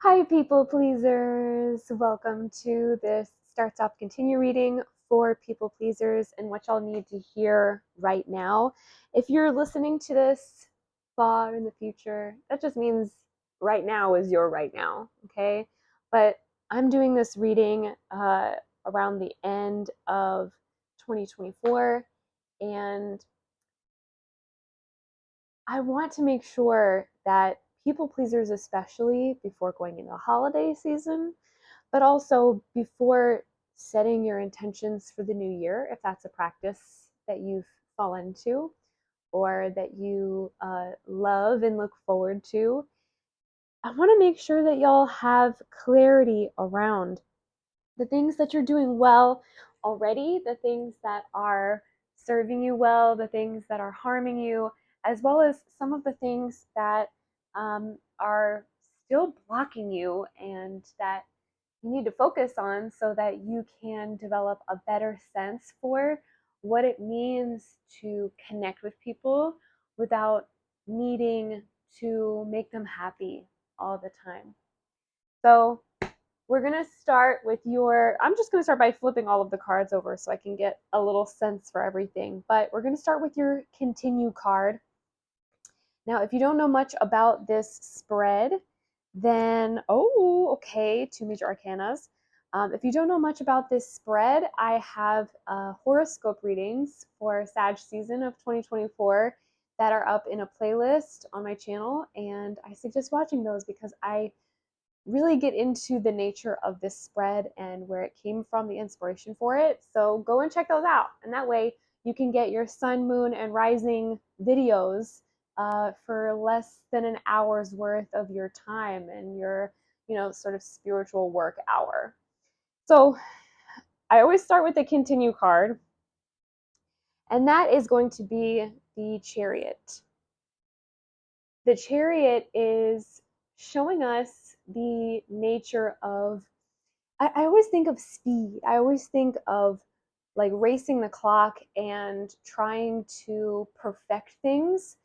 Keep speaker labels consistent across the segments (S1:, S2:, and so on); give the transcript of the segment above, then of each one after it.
S1: Hi, people pleasers. Welcome to this Start Stop Continue reading for people pleasers and what y'all need to hear right now. If you're listening to this far in the future, that just means right now is your right now, okay? But I'm doing this reading around the end of 2024, and I want to make sure that people pleasers, especially before going into the holiday season, but also before setting your intentions for the new year, if that's a practice that you've fallen into or that you love and look forward to, I want to make sure that y'all have clarity around the things that you're doing well already, the things that are serving you well, the things that are harming you, as well as some of the things that are still blocking you and that you need to focus on so that you can develop a better sense for what it means to connect with people without needing to make them happy all the time. So, we're going to start with I'm just going to start by flipping all of the cards over so I can get a little sense for everything. But we're going to start with your continue card. Now, if you don't know much about this spread, then, okay, two major arcanas. If you don't know much about this spread, I have horoscope readings for Sag season of 2024 that are up in a playlist on my channel, and I suggest watching those because I really get into the nature of this spread and where it came from, the inspiration for it. So go and check those out. And that way you can get your sun, moon, and rising videos for less than an hour's worth of your time and your, sort of spiritual work hour. So I always start with the continue card, and that is going to be the Chariot. The Chariot is showing us the nature of, I always think of speed. I always think of like racing the clock and trying to perfect things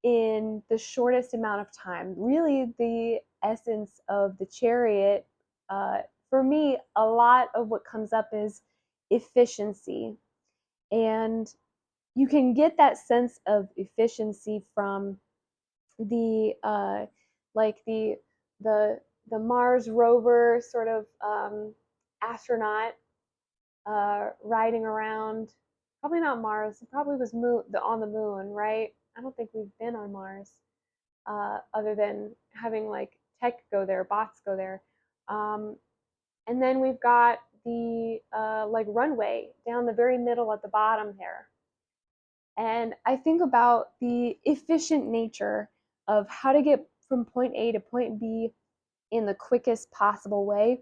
S1: in the shortest amount of time. Really, the essence of the Chariot, for me, a lot of what comes up is efficiency. And you can get that sense of efficiency from the like the the Mars rover sort of astronaut riding around. Probably not Mars. It probably was on the moon, right? I don't think we've been on Mars other than having like tech go there, bots go there. And then we've got the like runway down the very middle at the bottom there. And I think about the efficient nature of how to get from point A to point B in the quickest possible way.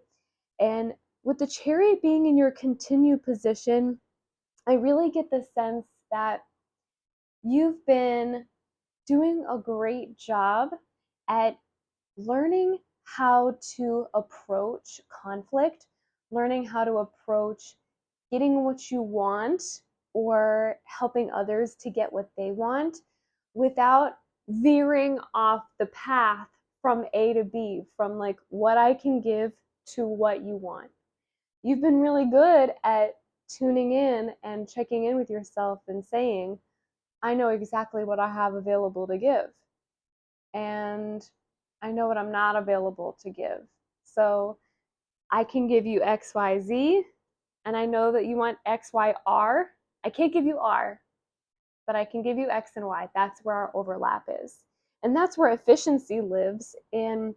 S1: And with the Chariot being in your continue position, I really get the sense that you've been doing a great job at learning how to approach conflict, learning how to approach getting what you want or helping others to get what they want without veering off the path from A to B, from like what I can give to what you want. You've been really good at tuning in and checking in with yourself and saying, I know exactly what I have available to give. And I know what I'm not available to give. So I can give you XYZ, and I know that you want XYR. I can't give you R, but I can give you X and Y. That's where our overlap is. And that's where efficiency lives in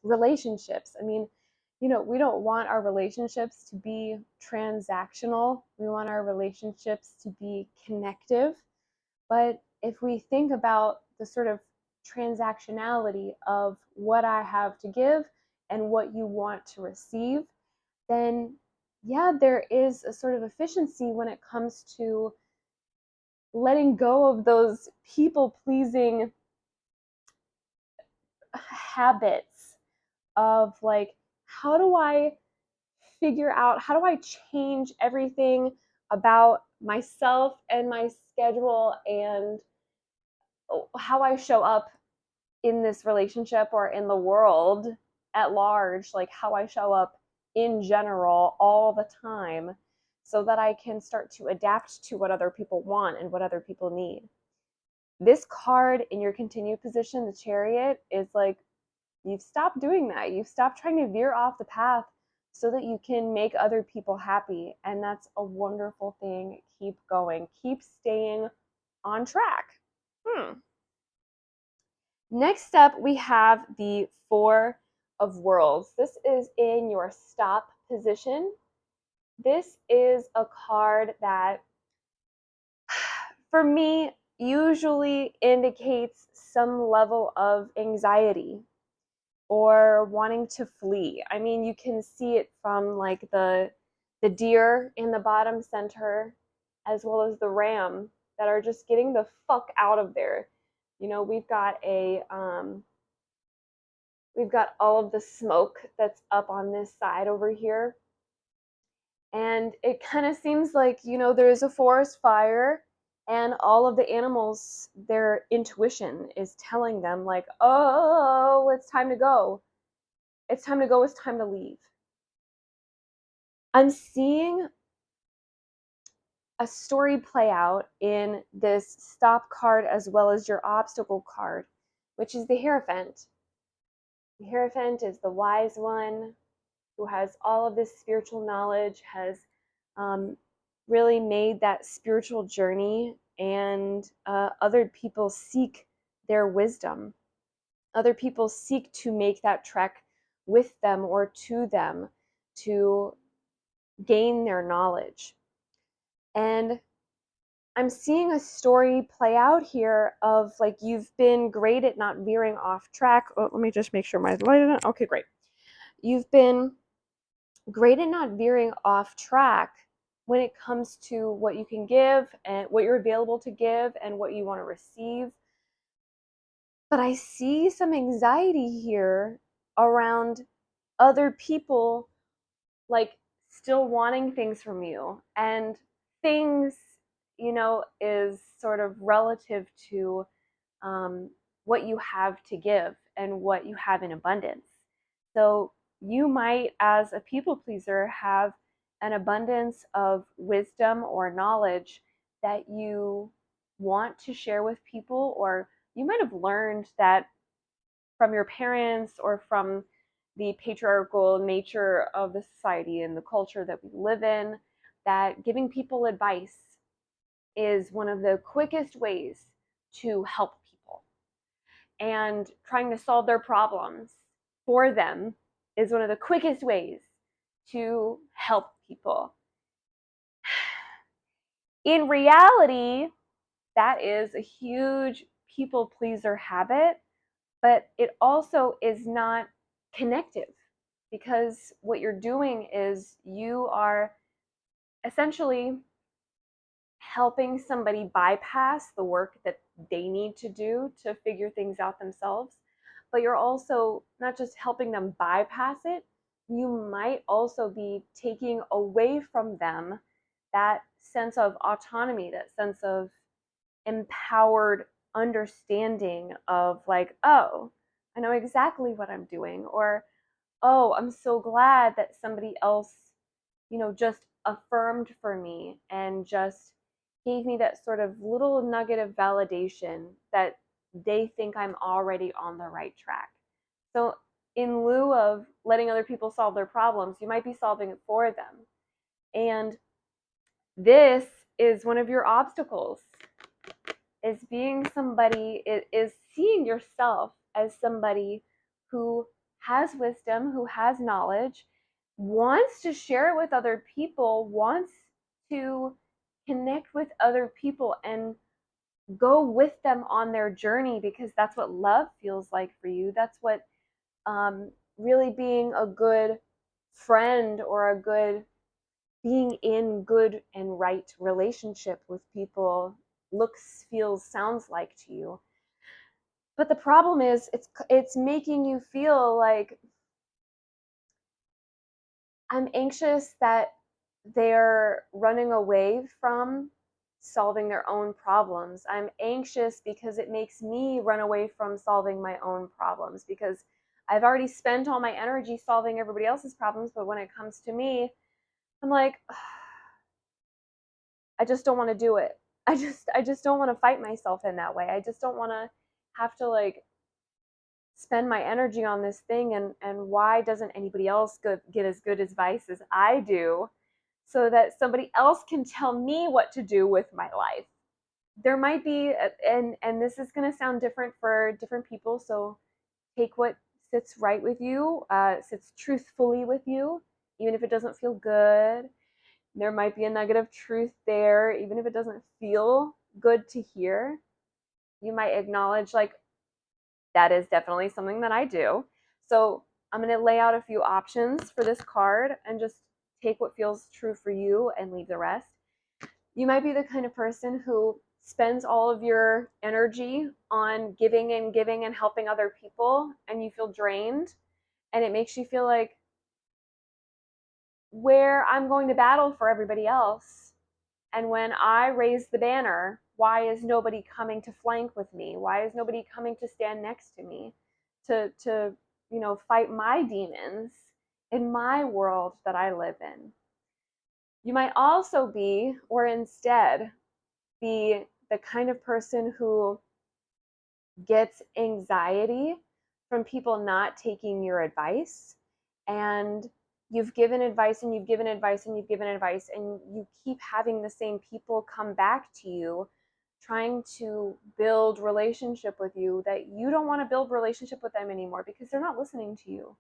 S1: relationships. I mean, we don't want our relationships to be transactional. We want our relationships to be connective. But if we think about the sort of transactionality of what I have to give and what you want to receive, then yeah, there is a sort of efficiency when it comes to letting go of those people pleasing habits of like, how do I how do I change everything about myself and my schedule and how I show up in this relationship or in the world at large, like how I show up in general all the time, so that I can start to adapt to what other people want and what other people need. This card in your continued position, the Chariot, is like, you've stopped doing that. You've stopped trying to veer off the path so that you can make other people happy. And that's a wonderful thing. Keep going. Keep staying on track. Next up, we have the Four of Worlds. This is in your stop position. This is a card that, for me, usually indicates some level of anxiety or wanting to flee. I mean, you can see it from like the deer in the bottom center, as well as the ram, that are just getting the fuck out of there. You know, we've got all of the smoke that's up on this side over here. And it kind of seems like, you know, there's a forest fire, and all of the animals, their intuition is telling them, like, oh, it's time to go. It's time to go. It's time to leave. I'm seeing a story play out in this stop card as well as your obstacle card, which is the Hierophant. The Hierophant is the wise one who has all of this spiritual knowledge, has really made that spiritual journey, and other people seek their wisdom. Other people seek to make that trek with them or to them to gain their knowledge. And I'm seeing a story play out here of like, you've been great at not veering off track. Oh, let me just make sure my light is on. Okay, great. You've been great at not veering off track when it comes to what you can give and what you're available to give and what you want to receive. But I see some anxiety here around other people, like, still wanting things from you. And things, you know, is sort of relative to what you have to give and what you have in abundance. So you might, as a people pleaser, have an abundance of wisdom or knowledge that you want to share with people, or you might have learned that from your parents or from the patriarchal nature of the society and the culture that we live in, that giving people advice is one of the quickest ways to help people. And trying to solve their problems for them is one of the quickest ways to help people. In reality, that is a huge people pleaser habit, but it also is not connective, because what you're doing is you are essentially helping somebody bypass the work that they need to do to figure things out themselves. But you're also not just helping them bypass it, you might also be taking away from them that sense of autonomy, that sense of empowered understanding of like, oh, I know exactly what I'm doing, or oh, I'm so glad that somebody else, you know, just affirmed for me and just gave me that sort of little nugget of validation that they think I'm already on the right track. So in lieu of letting other people solve their problems, you might be solving it for them. And this is one of your obstacles, is being somebody, is seeing yourself as somebody who has wisdom, who has knowledge, wants to share it with other people, wants to connect with other people and go with them on their journey, because that's what love feels like for you. That's what really being a good friend or a good being in good and right relationship with people looks, feels, sounds like to you. But the problem is it's making you feel like, I'm anxious that they're running away from solving their own problems. I'm anxious because it makes me run away from solving my own problems, because I've already spent all my energy solving everybody else's problems, but when it comes to me, I'm like, I just don't want to do it. I just don't want to fight myself in that way. I just don't want to have to like spend my energy on this thing, and why doesn't anybody else get as good advice as I do so that somebody else can tell me what to do with my life. There might be, and this is going to sound different for different people, so take what sits right with you, sits truthfully with you, even if it doesn't feel good. There might be a nugget of truth there, even if it doesn't feel good to hear. You might acknowledge, like, that is definitely something that I do. So I'm going to lay out a few options for this card and just take what feels true for you and leave the rest. You might be the kind of person who spends all of your energy on giving and giving and helping other people, and you feel drained, and it makes you feel like, where I'm going to battle for everybody else, and when I raise the banner, why is nobody coming to flank with me? Why is nobody coming to stand next to me to fight my demons in my world that I live in? You might also be, or instead be, the kind of person who gets anxiety from people not taking your advice, and you've given advice and you've given advice and you've given advice, and you keep having the same people come back to you trying to build relationship with you, that you don't want to build relationship with them anymore because they're not listening to you.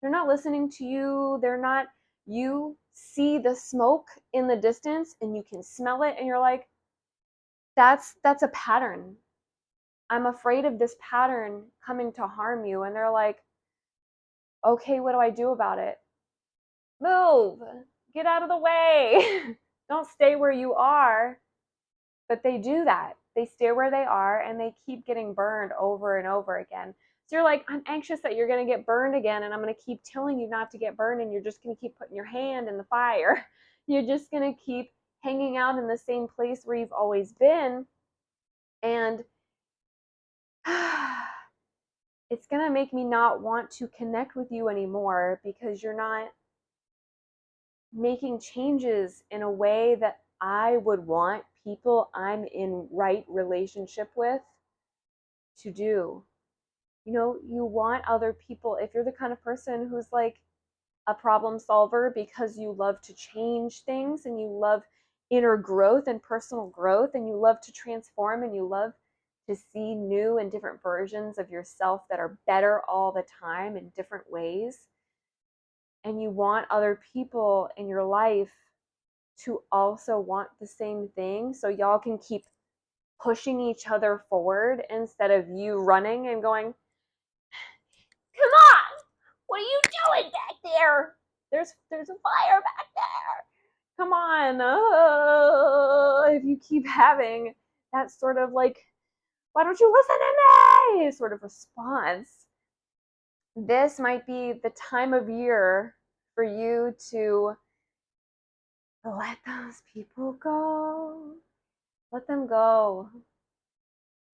S1: They're not listening to you. They're not, you see the smoke in the distance and you can smell it, and you're like, that's a pattern. I'm afraid of this pattern coming to harm you. And they're like, okay, what do I do about it? Move, get out of the way. Don't stay where you are. But they do that. They stay where they are and they keep getting burned over and over again. So you're like, I'm anxious that you're going to get burned again, and I'm going to keep telling you not to get burned, and you're just going to keep putting your hand in the fire. You're just going to keep hanging out in the same place where you've always been. And it's going to make me not want to connect with you anymore because you're not making changes in a way that I would want people I'm in right relationship with to do. You want other people, if you're the kind of person who's like a problem solver because you love to change things and you love inner growth and personal growth and you love to transform and you love to see new and different versions of yourself that are better all the time in different ways, and you want other people in your life to also want the same thing, so y'all can keep pushing each other forward instead of you running and going, come on, what are you doing back there? There's a fire back there. Come on. If you keep having that sort of like, why don't you listen to me sort of response, this might be the time of year for you to let those people go. Let them go.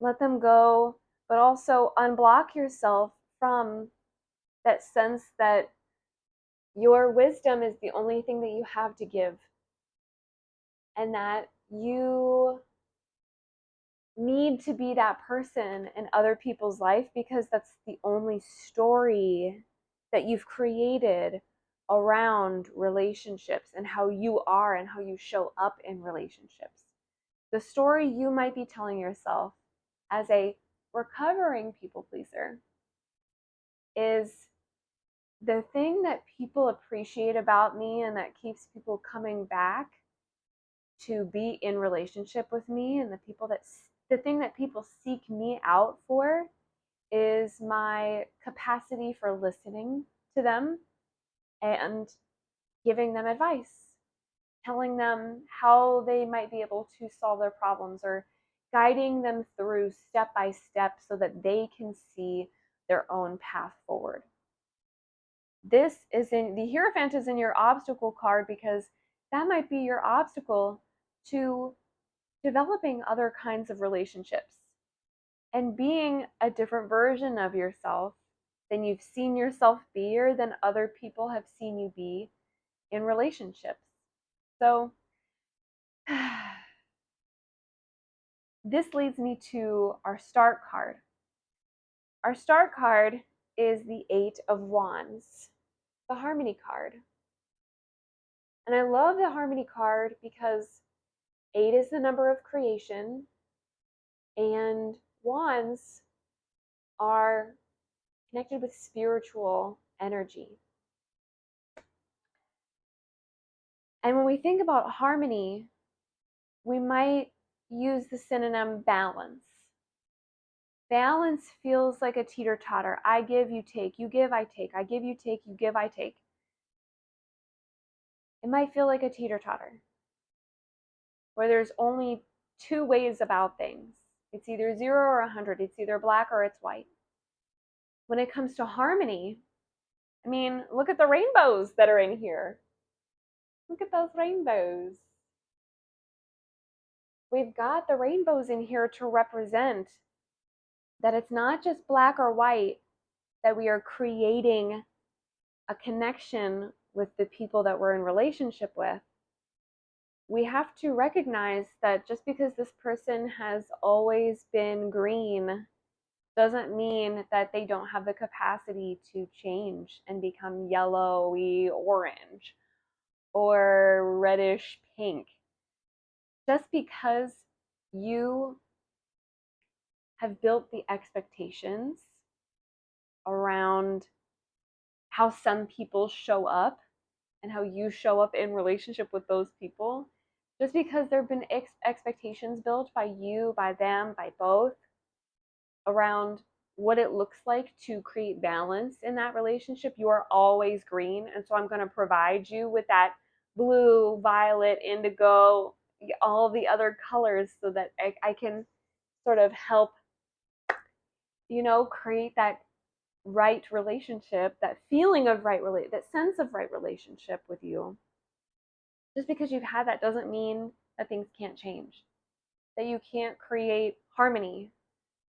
S1: Let them go, but also unblock yourself from that sense that your wisdom is the only thing that you have to give, and that you need to be that person in other people's life because that's the only story that you've created around relationships and how you are and how you show up in relationships. The story you might be telling yourself as a recovering people pleaser is, the thing that people appreciate about me and that keeps people coming back to be in relationship with me, and the thing that people seek me out for, is my capacity for listening to them and giving them advice, telling them how they might be able to solve their problems, or guiding them through step by step so that they can see their own path forward. This is in the Hierophant is in your obstacle card because that might be your obstacle to developing other kinds of relationships and being a different version of yourself than you've seen yourself be or than other people have seen you be in relationships. So this leads me to our start card. Our start card is the Eight of Wands, the Harmony card. And I love the Harmony card because 8 is the number of creation, and wands are connected with spiritual energy. And when we think about harmony, we might use the synonym balance. Balance feels like a teeter-totter. I give, you take. You give, I take. I give, you take. You give, I take. It might feel like a teeter-totter, where there's only two ways about things. It's either 0 or 100. It's either black or it's white. When it comes to harmony, I mean, look at the rainbows that are in here. Look at those rainbows. We've got the rainbows in here to represent that it's not just black or white, that we are creating a connection with the people that we're in relationship with. We have to recognize that just because this person has always been green doesn't mean that they don't have the capacity to change and become yellowy orange or reddish pink. Just because you have built the expectations around how some people show up and how you show up in relationship with those people, just because there have been expectations built by you, by them, by both around what it looks like to create balance in that relationship, you are always green. And so I'm going to provide you with that blue, violet, indigo, all the other colors so that I can sort of help, create that right relationship, that feeling of that sense of right relationship with you. Just because you've had that doesn't mean that things can't change, that you can't create harmony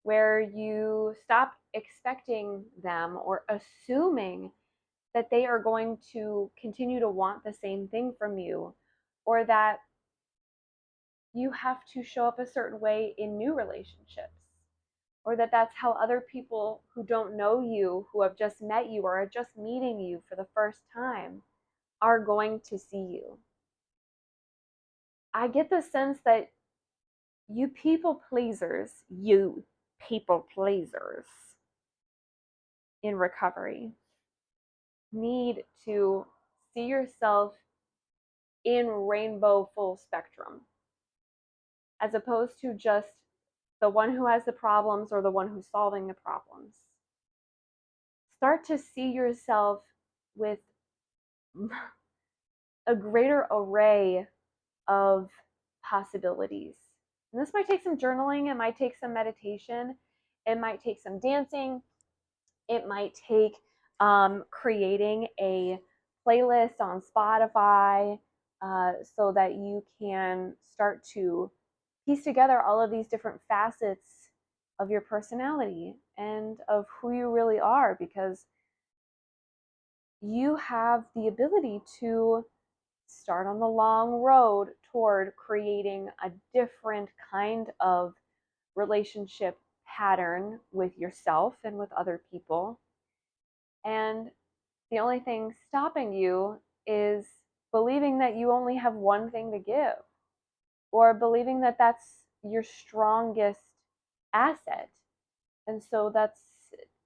S1: where you stop expecting them or assuming that they are going to continue to want the same thing from you, or that you have to show up a certain way in new relationships, or that that's how other people who don't know you, who have just met you or are just meeting you for the first time, are going to see you. I get the sense that you people pleasers in recovery need to see yourself in rainbow full spectrum, as opposed to just the one who has the problems or the one who's solving the problems. Start to see yourself with a greater array of possibilities. And this might take some journaling, it might take some meditation, it might take some dancing, it might take creating a playlist on Spotify so that you can start to piece together all of these different facets of your personality and of who you really are, because you have the ability to start on the long road toward creating a different kind of relationship pattern with yourself and with other people. And the only thing stopping you is believing that you only have one thing to give, or believing that that's your strongest asset. And so that's,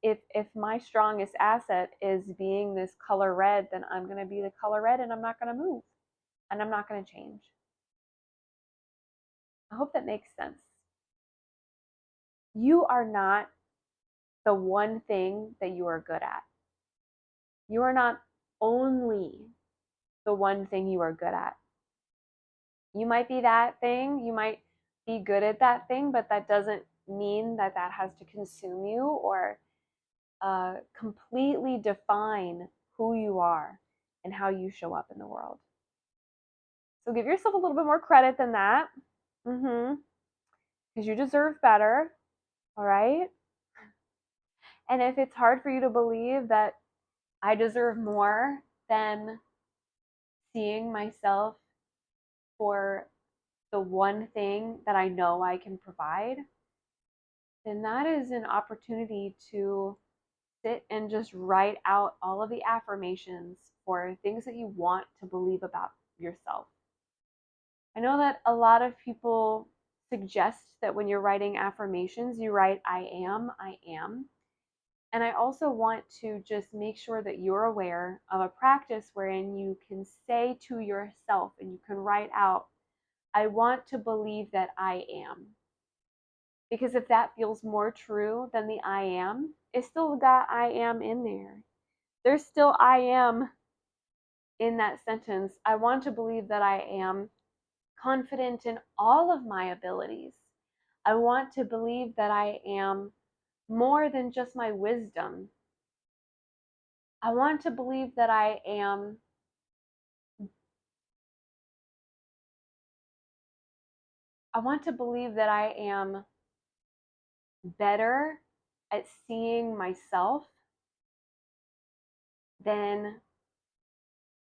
S1: if my strongest asset is being this color red, then I'm going to be the color red and I'm not going to move and I'm not going to change. I hope that makes sense. You are not the one thing that you are good at. You are not only the one thing you are good at. You might be that thing, you might be good at that thing, but that doesn't mean that that has to consume you or completely define who you are and how you show up in the world. So give yourself a little bit more credit than that. Because you deserve better. All right? And if it's hard for you to believe that I deserve more than seeing myself for the one thing that I know I can provide, then that is an opportunity to sit and just write out all of the affirmations for things that you want to believe about yourself. I know that a lot of people suggest that when you're writing affirmations, you write, I am, I am. And I also want to just make sure that you're aware of a practice wherein you can say to yourself and you can write out, I want to believe that I am. Because if that feels more true than the I am, it's still got I am in there. There's still I am in that sentence. I want to believe that I am confident in all of my abilities. I want to believe that I am more than just my wisdom. I want to believe that I am better at seeing myself than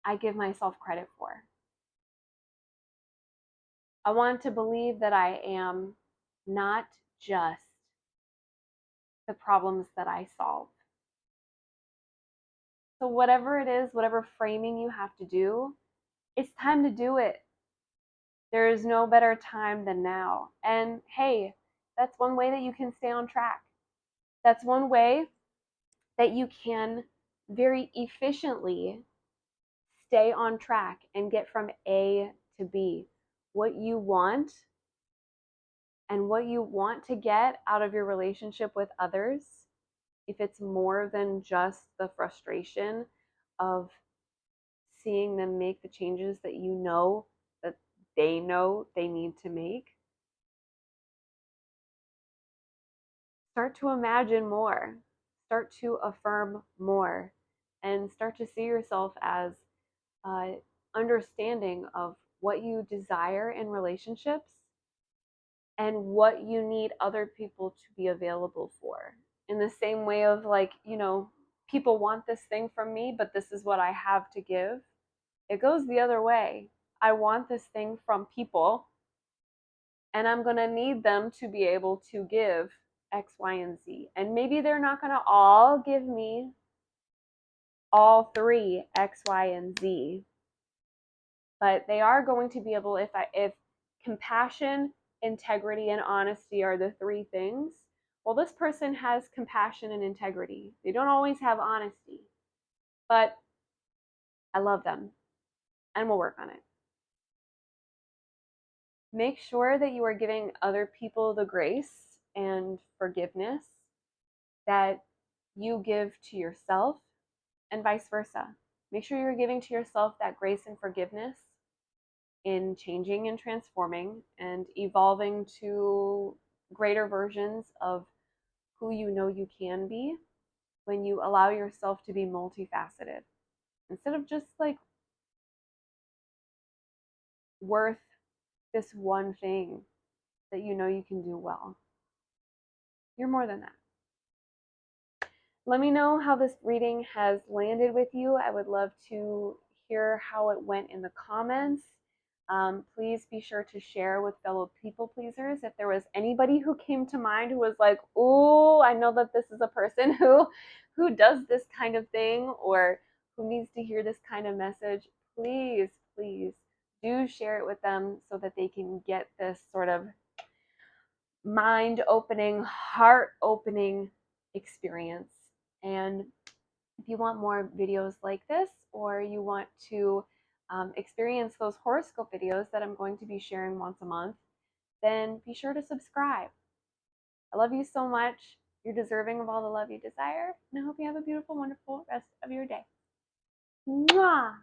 S1: I give myself credit for. I want to believe that I am not just the problems that I solve. So, whatever it is, whatever framing you have to do, it's time to do it. There is no better time than now. And hey, that's one way that you can stay on track. That's one way that you can very efficiently stay on track and get from A to B. What you want and what you want to get out of your relationship with others, if it's more than just the frustration of seeing them make the changes that you know that they know they need to make, start to imagine more, start to affirm more, and start to see yourself as understanding of what you desire in relationships and what you need other people to be available for. In the same way of like, people want this thing from me, but this is what I have to give. It goes the other way. I want this thing from people, and I'm going to need them to be able to give X, Y, and Z. And maybe they're not going to all give me all three X, Y, and Z, but they are going to be able, if compassion, integrity, and honesty are the three things, well, this person has compassion and integrity. They don't always have honesty, but I love them and we'll work on it. Make sure that you are giving other people the grace and forgiveness that you give to yourself, and vice versa. Make sure you're giving to yourself that grace and forgiveness in changing and transforming and evolving to greater versions of who you know you can be when you allow yourself to be multifaceted instead of just like worth this one thing that you know you can do well. You're more than that. Let me know how this reading has landed with you. I would love to hear how it went in the comments. Please be sure to share with fellow people pleasers. If there was anybody who came to mind who was like, "Oh, I know that this is a person who does this kind of thing or who needs to hear this kind of message," please do share it with them so that they can get this sort of mind-opening, heart-opening experience. And if you want more videos like this, or you want to experience those horoscope videos that I'm going to be sharing once a month, then be sure to subscribe. I love you so much. You're deserving of all the love you desire, and I hope you have a beautiful, wonderful rest of your day. Mwah!